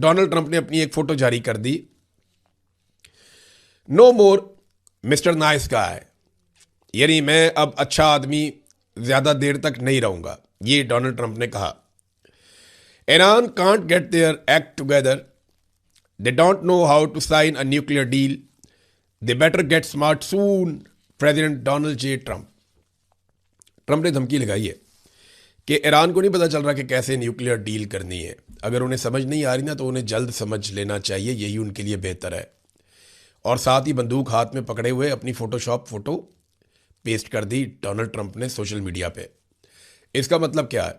Donald Trump ने अपनी एक फोटो जारी कर दी। नो मोर मिस्टर नाइस गाय, यानी मैं अब अच्छा आदमी ज्यादा देर तक नहीं रहूंगा, ये डोनाल्ड ट्रंप ने कहा। Iran can't get their act together, they don't know how to sign a nuclear deal, they better get smart soon, president Donald J Trump. Trump ने धमकी लगाई है कि ईरान को नहीं पता चल रहा कि कैसे न्यूक्लियर डील करनी है। अगर उन्हें समझ नहीं आ रही ना तो उन्हें जल्द समझ लेना चाहिए, यही उनके लिए बेहतर है। और साथ ही बंदूक हाथ में पकड़े हुए अपनी फोटोशॉप फोटो पेस्ट कर दी डोनाल्ड ट्रंप ने सोशल मीडिया पे। इसका मतलब क्या है?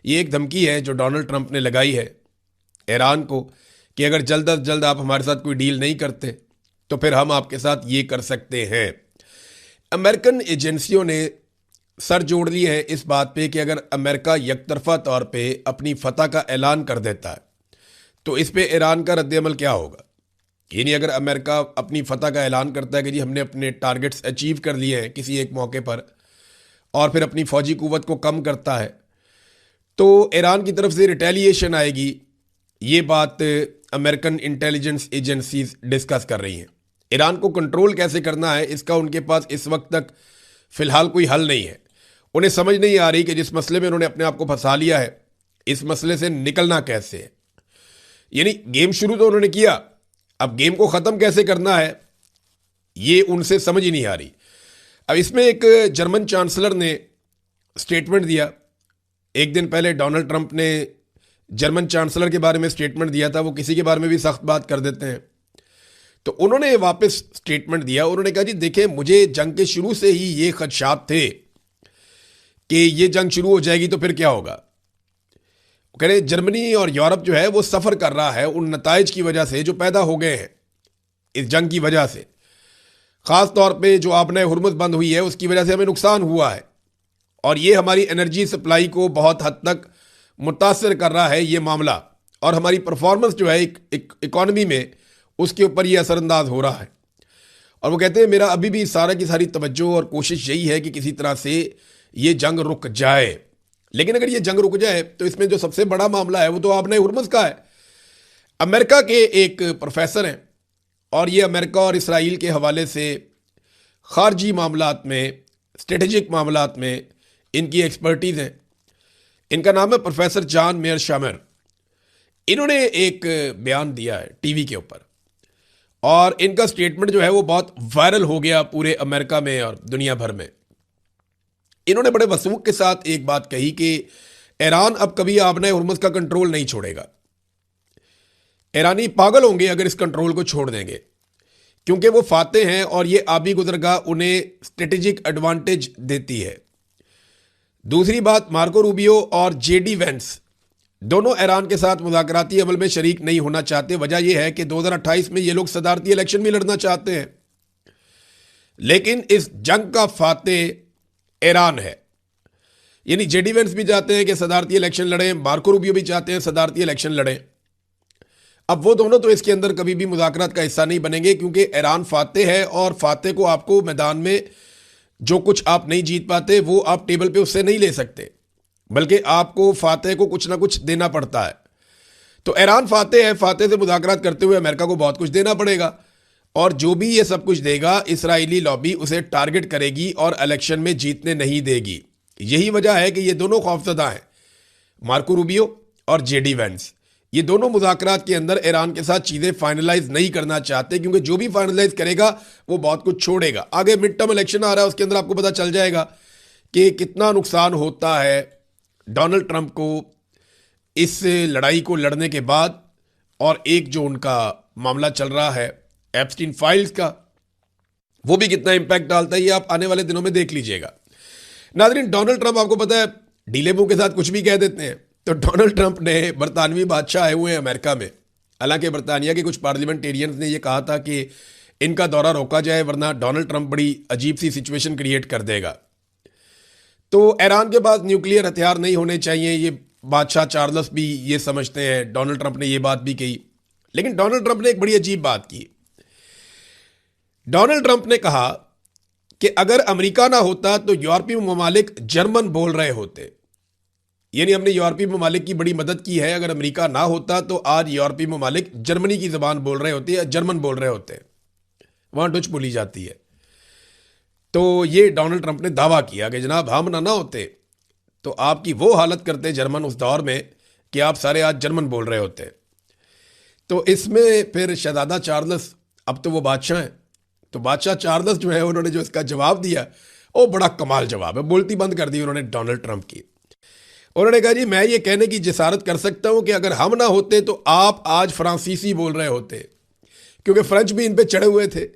ये एक धमकी है जो डोनाल्ड ट्रंप ने लगाई है ईरान को कि अगर जल्द अज जल्द आप हमारे साथ कोई डील नहीं करते तो फिर हम आपके साथ ये कर सकते हैं। अमेरिकन एजेंसियों ने सर जोड़ लिए हैं इस बात पे कि अगर अमेरिका यकतरफा तौर पे अपनी फतह का ऐलान कर देता है तो इस पे ईरान का रद्द-ए-अमल क्या होगा। यानी अगर अमेरिका अपनी फतह का ऐलान करता है कि जी हमने अपने टारगेट्स अचीव कर लिए हैं किसी एक मौके पर, और फिर अपनी फौजी कुव्वत को कम करता है, तो ईरान की तरफ से रिटेलिएशन आएगी। ये बात अमेरिकन इंटेलिजेंस एजेंसीज डिस्कस कर रही हैं। ईरान को कंट्रोल कैसे करना है इसका उनके पास इस वक्त तक फिलहाल कोई हल नहीं है। उन्हें समझ नहीं आ रही कि जिस मसले में उन्होंने अपने आप को फंसा लिया है इस मसले से निकलना कैसे है। यानी गेम शुरू तो उन्होंने किया, अब गेम को ख़त्म कैसे करना है ये उनसे समझ ही नहीं आ रही। अब इसमें एक जर्मन चांसलर ने स्टेटमेंट दिया। एक दिन पहले डोनाल्ड ट्रंप ने जर्मन चांसलर के बारे में स्टेटमेंट दिया था, वो किसी के बारे में भी सख्त बात कर देते हैं। तो उन्होंने वापस स्टेटमेंट दिया। उन्होंने कहा जी देखिए, मुझे जंग के शुरू से ही ये खदशात थे कि ये जंग शुरू हो जाएगी तो फिर क्या होगा। कह रहे जर्मनी और यूरोप जो है वो सफ़र कर रहा है उन नताइज की वजह से जो पैदा हो गए हैं इस जंग की वजह से। ख़ास तौर पे जो आपने हुर्मुज़ बंद हुई है उसकी वजह से हमें नुकसान हुआ है और ये हमारी एनर्जी सप्लाई को बहुत हद तक मुतासर कर रहा है ये मामला, और हमारी परफॉर्मेंस जो है इकॉनमी में उसके ऊपर ये असरअंदाज हो रहा है। और वो कहते हैं मेरा अभी भी सारा की सारी तवज्जो और कोशिश यही है कि किसी तरह से ये जंग रुक जाए। लेकिन अगर ये जंग रुक जाए तो इसमें जो सबसे बड़ा मामला है वो तो आपने हुर्मुज़ का है। अमेरिका के एक प्रोफेसर हैं और ये अमेरिका और इसराइल के हवाले से खारजी मामलात में, स्ट्रेटेजिक मामलात में इनकी एक्सपर्टीज़ है। इनका नाम है प्रोफेसर जॉन मेयरशामर। इन्होंने एक बयान दिया है टीवी के ऊपर और इनका स्टेटमेंट जो है वो बहुत वायरल हो गया पूरे अमेरिका में और दुनिया भर में। इन्होंने बड़े वसूख के साथ एक बात कही कि ईरान अब कभी आपने हुर्मुज़ का कंट्रोल नहीं छोड़ेगा। ईरानी पागल होंगे अगर इस कंट्रोल को छोड़ देंगे, क्योंकि वो फाते हैं और ये आबी गुजरगाह उन्हें स्ट्रेटेजिक एडवांटेज देती है। दूसरी बात, मार्को रूबियो और जेडी वेंस दोनों ईरान के साथ मुज़ाकराती अमल में शरीक नहीं होना चाहते। वजह यह है कि 2028 में ये लोग सदारती इलेक्शन भी लड़ना चाहते हैं, लेकिन इस जंग का फाते ईरान है। यानी जेडी वेंस भी चाहते हैं कि सदारती इलेक्शन लड़ें, मार्को रूबियो भी चाहते हैं सदारती इलेक्शन लड़ें। अब वो दोनों तो इसके अंदर कभी भी मुज़ाकरात का हिस्सा नहीं बनेंगे, क्योंकि ईरान फाते है और फाते को आपको मैदान में जो कुछ आप नहीं जीत पाते वो आप टेबल पे उससे नहीं ले सकते, बल्कि आपको फाते को कुछ ना कुछ देना पड़ता है। तो ईरान फाते है, फाते से मुज़ाकरात करते हुए अमेरिका को बहुत कुछ देना पड़ेगा, और जो भी ये सब कुछ देगा इसराइली लॉबी उसे टारगेट करेगी और इलेक्शन में जीतने नहीं देगी। यही वजह है कि ये दोनों खौफजदा हैं, मार्को रूबियो और जेडी वेंस। ये दोनों मुज़ाकरात के अंदर ईरान के साथ चीज़ें फाइनलाइज नहीं करना चाहते, क्योंकि जो भी फाइनलाइज करेगा वो बहुत कुछ छोड़ेगा। आगे मिड टर्म इलेक्शन आ रहा है, उसके अंदर आपको पता चल जाएगा कि कितना नुकसान होता है डोनाल्ड ट्रंप को इस लड़ाई को लड़ने के बाद। और एक जो उनका मामला चल रहा है एप्स्टीन फाइल्स का, वो भी कितना इंपैक्ट डालता है ये आप आने वाले दिनों में देख लीजिएगा। नाज़रीन, डोनाल्ड ट्रंप आपको पता है ढीले मुंह के साथ कुछ भी कह देते हैं। तो डोनाल्ड ट्रंप ने, बरतानवी बादशाह आए हुए हैं अमेरिका में, हालांकि बरतानिया के कुछ पार्लियामेंटेरियंस ने यह कहा था कि इनका दौरा रोका जाए वरना डोनाल्ड ट्रंप बड़ी अजीब सी सिचुएशन क्रिएट कर देगा। तो ईरान के पास न्यूक्लियर हथियार नहीं होने चाहिए, ये बादशाह चार्ल्स भी ये समझते हैं। डोनाल्ड ट्रंप ने ये बात भी कही, लेकिन डोनाल्ड ट्रंप ने एक बड़ी अजीब बात की। डोनाल्ड ट्रंप ने कहा कि अगर अमेरिका ना होता तो यूरोपीय ममालिक जर्मन बोल रहे होते। यानी हमने यूरोपीय ममालिक की बड़ी मदद की है। अगर अमेरिका ना होता तो आज यूरोपीय ममालिक जर्मनी की ज़बान बोल रहे होते या जर्मन बोल रहे होते, वहाँ डच बोली जाती है। तो ये डोनाल्ड ट्रंप ने दावा किया कि जनाब हम ना होते तो आपकी वो हालत करते जर्मन उस दौर में कि आप सारे आज जर्मन बोल रहे होते। तो इसमें फिर शहजादा चार्ल्स, अब तो वो बादशाह हैं, तो बादशाह चार्ल्स जो है उन्होंने जो इसका जवाब दिया वो बड़ा कमाल जवाब है। बोलती बंद कर दी उन्होंने डोनाल्ड ट्रंप की। उन्होंने कहा जी मैं ये कहने की जिसारत कर सकता हूं कि अगर हम ना होते तो आप आज फ्रांसीसी बोल रहे होते, क्योंकि फ्रेंच भी इन पे चढ़े हुए थे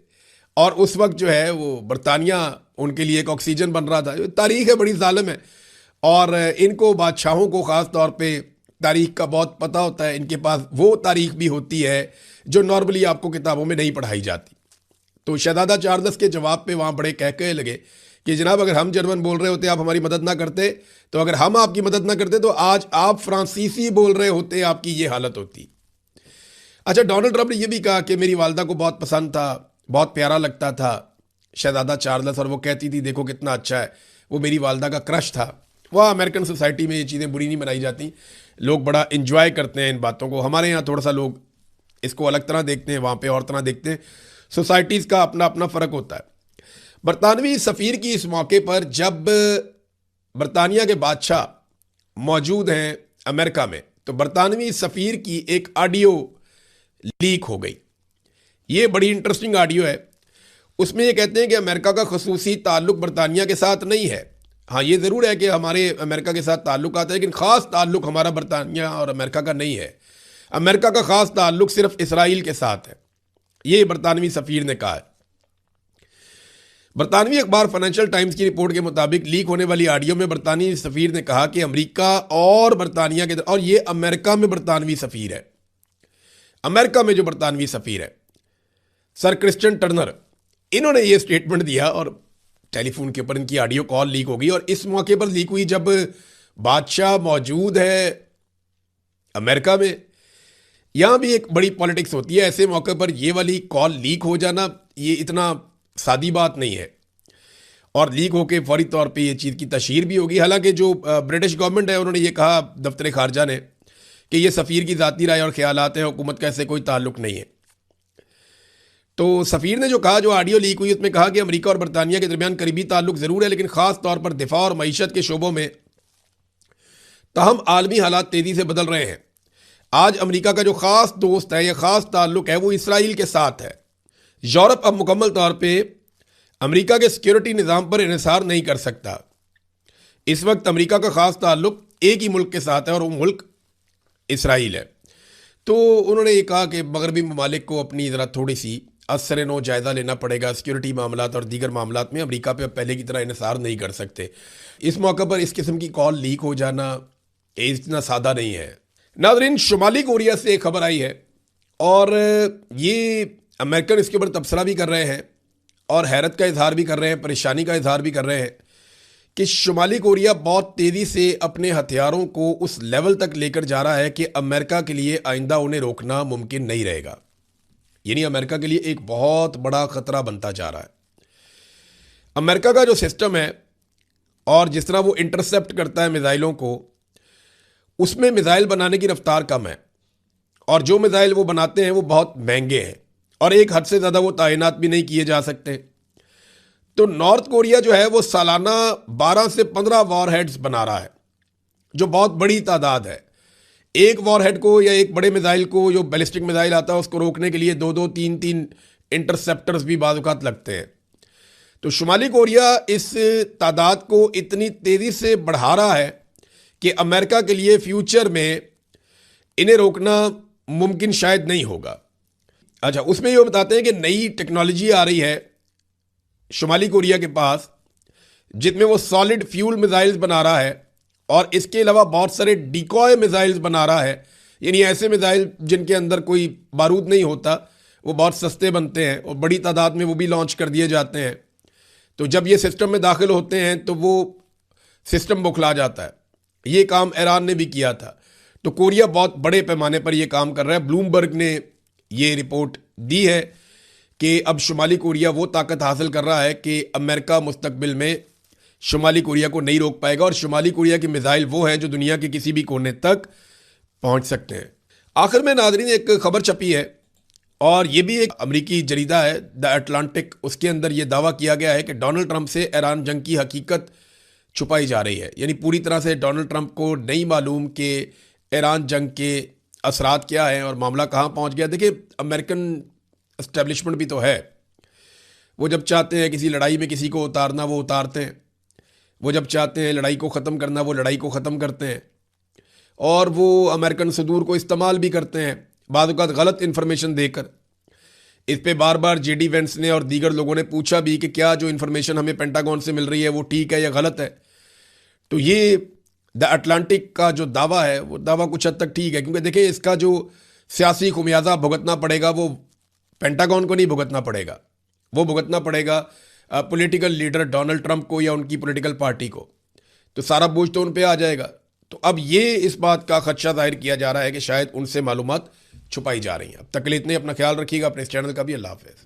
और उस वक्त जो है वो बरतानिया उनके लिए एक ऑक्सीजन बन रहा था। तारीख है बड़ी जालिम है और इनको बादशाहों को ख़ास तौर पे तारीख का बहुत पता होता है। इनके पास वो तारीख भी होती है जो नॉर्मली आपको किताबों में नहीं पढ़ाई जाती। तो शहजादा चार्ल्स के जवाब पे वहाँ बड़े कह लगे कि जनाब अगर हम जर्मन बोल रहे होते, आप हमारी मदद ना करते, तो अगर हम आपकी मदद ना करते तो आज आप फ्रांसीसी बोल रहे होते, आपकी ये हालत होती। अच्छा, डोनाल्ड ट्रंप ने यह भी कहा कि मेरी वालदा को बहुत पसंद था, बहुत प्यारा लगता था शहजादा चार्ल्स, और वो कहती थी देखो कितना अच्छा है, वो मेरी वालदा का क्रश था। वह अमेरिकन सोसाइटी में ये चीज़ें बुरी नहीं मनाई जाती, लोग बड़ा इंजॉय करते हैं इन बातों को। हमारे यहाँ थोड़ा सा लोग इसको अलग तरह देखते हैं, वहाँ पे और तरह देखते हैं। सोसाइटीज़ का अपना अपना फ़र्क होता है। बरतानवी सफ़ीर की इस मौके पर जब बरतानिया के बादशाह मौजूद हैं अमेरिका में, तो बरतानवी सफ़ीर की एक ऑडियो लीक हो गई। ये बड़ी इंटरेस्टिंग ऑडियो है। उसमें ये कहते हैं कि अमेरिका का खसूसी ताल्लुक़ बरतानिया के साथ नहीं है। हाँ, ये ज़रूर है कि हमारे अमेरिका के साथ ताल्लुक़ आता है, लेकिन ख़ास ताल्लुक़ हमारा बरतानिया और अमेरिका का नहीं है। अमेरिका का ख़ास ताल्लुक़ सिर्फ इसराइल के साथ है, ये बरतानवी सफ़ीर ने कहा है। बरतानवी अखबार फाइनेंशियल टाइम्स की रिपोर्ट के मुताबिक लीक होने वाली ऑडियो में बरतानवी सफ़ीर ने कहा कि अमेरिका और बरतानिया के, और ये अमेरिका में बरतानवी सफ़ीर है, अमेरिका में जो बरतानवी सफ़ीर है सर क्रिश्चियन टर्नर, इन्होंने ये स्टेटमेंट दिया और टेलीफोन के ऊपर इनकी ऑडियो कॉल लीक हो गई। और इस मौके पर लीक हुई जब बादशाह मौजूद है अमेरिका में। यहां भी एक बड़ी पॉलिटिक्स होती है, ऐसे मौके पर ये वाली कॉल लीक हो जाना ये इतना सादी बात नहीं है, और लीक होके फौरी तौर पे ये चीज़ की तशहीर भी होगी। हालांकि जो ब्रिटिश गवर्नमेंट है उन्होंने ये कहा दफ्तर खारजा ने कि ये सफ़ीर की ज़ाती राय और ख्यालात हैं, हुकूमत का ऐसे कोई ताल्लुक़ नहीं है। तो सफ़ीर ने जो कहा, जो ऑडियो लीक हुई उसमें कहा कि अमेरिका और बरतानिया के दरमियान करीबी ताल्लुक़ ज़रूर है, लेकिन ख़ास तौर पर दिफा और मईशत के शोबों में ताहम आलमी हालात तेज़ी से बदल रहे हैं। आज अमेरिका का जो ख़ास दोस्त है या ख़ास ताल्लुक़ है वो इसराइल के साथ है। यूरोप अब मुकम्मल तौर पे अमेरिका के सिक्योरिटी निज़ाम पर इन्हिसार नहीं कर सकता। इस वक्त अमेरिका का ख़ास ताल्लुक़ एक ही मुल्क के साथ है और वो मुल्क इसराइल है। तो उन्होंने ये कहा कि मगरबी ममालिक को अपनी ज़रा थोड़ी सी असर नो जायज़ा लेना पड़ेगा। सिक्योरिटी मामलात और दीगर मामलात में अमेरिका पे पहले की तरह इन्हिसार नहीं कर सकते। इस मौके पर इस किस्म की कॉल लीक हो जाना इतना सादा नहीं है। नाज़रीन, शुमाली कोरिया से एक खबर आई है और ये अमेरिकन इसके ऊपर तबसरा भी कर रहे हैं और हैरत का इजहार भी कर रहे हैं, परेशानी का इजहार भी कर रहे हैं कि शुमाली कोरिया बहुत तेज़ी से अपने हथियारों को उस लेवल तक लेकर जा रहा है कि अमेरिका के लिए आइंदा उन्हें रोकना मुमकिन नहीं रहेगा। यानी अमेरिका के लिए एक बहुत बड़ा ख़तरा बनता जा रहा है। अमेरिका का जो सिस्टम है और जिस तरह वो इंटरसेप्ट करता है मिज़ाइलों को, उसमें मिज़ाइल बनाने की रफ्तार कम है और जो मिज़ाइल वो बनाते हैं वो बहुत महंगे हैं और एक हद से ज़्यादा वो तैनात भी नहीं किए जा सकते। तो नॉर्थ कोरिया जो है वो सालाना 12 से 15 वॉरहेड्स बना रहा है, जो बहुत बड़ी तादाद है। एक वॉरहेड को या एक बड़े मिज़ाइल को, जो बैलिस्टिक मिज़ाइल आता है, उसको रोकने के लिए 2-2, 3-3 इंटरसेप्टर्स भी बाज़ औक़ात लगते हैं। तो शुमाली कोरिया इस तादाद को इतनी तेज़ी से बढ़ा रहा है कि अमेरिका के लिए फ्यूचर में इन्हें रोकना मुमकिन शायद नहीं होगा। अच्छा, उसमें ये बताते हैं कि नई टेक्नोलॉजी आ रही है शुमाली कोरिया के पास, जिसमें वो सॉलिड फ्यूल मिज़ाइल्स बना रहा है और इसके अलावा बहुत सारे डिकॉय मिज़ाइल्स बना रहा है। यानी ऐसे मिज़ाइल जिनके अंदर कोई बारूद नहीं होता, वो बहुत सस्ते बनते हैं और बड़ी तादाद में वो भी लॉन्च कर दिए जाते हैं। तो जब ये सिस्टम में दाखिल होते हैं तो वो सिस्टम बौखला जाता है। ये काम ईरान ने भी किया था। तो कोरिया बहुत बड़े पैमाने पर यह काम कर रहा है। ब्लूमबर्ग ने ये रिपोर्ट दी है कि अब शुमाली कोरिया वो ताकत हासिल कर रहा है कि अमेरिका मुस्तकबिल में शुमाली कोरिया को नहीं रोक पाएगा और शुमाली कोरिया के मिसाइल वो हैं जो दुनिया के किसी भी कोने तक पहुंच सकते हैं। आखिर में नाज़रीन एक खबर छपी है और ये भी एक अमेरिकी जरीदा है द अटलांटिक, उसके अंदर ये दावा किया गया है कि डोनाल्ड ट्रंप से ईरान जंग की हकीकत छुपाई जा रही है। यानी पूरी तरह से डोनाल्ड ट्रंप को नहीं मालूम कि ईरान जंग के असरात क्या हैं और मामला कहाँ पहुँच गया। देखिए, अमेरिकन एस्टेब्लिशमेंट भी तो है, वो जब चाहते हैं किसी लड़ाई में किसी को उतारना वो उतारते हैं, वो जब चाहते हैं लड़ाई को ख़त्म करना वो लड़ाई को ख़त्म करते हैं और वो अमेरिकन सदूर को इस्तेमाल भी करते हैं बाद वक़्त गलत इन्फॉर्मेशन देकर। इस पे बार बार जेडी वेंस ने और दीगर लोगों ने पूछा भी कि क्या जो इन्फॉर्मेशन हमें पेंटागन से मिल रही है वो ठीक है या गलत है। तो ये द अटलांटिक का जो दावा है वो दावा कुछ हद तक ठीक है, क्योंकि देखिए इसका जो सियासी खुमियाजा भुगतना पड़ेगा वो पेंटागन को नहीं भुगतना पड़ेगा, वो भुगतना पड़ेगा पॉलिटिकल लीडर डोनाल्ड ट्रंप को या उनकी पॉलिटिकल पार्टी को। तो सारा बोझ तो उन पे आ जाएगा। तो अब ये इस बात का खदशा जाहिर किया जा रहा है कि शायद उनसे मालूमात छुपाई जा रही हैं। अब तक के लिए इतने, अपना ख्याल रखिएगा, अपने इस चैनल का भी। अल्लाह हाफ़िज़।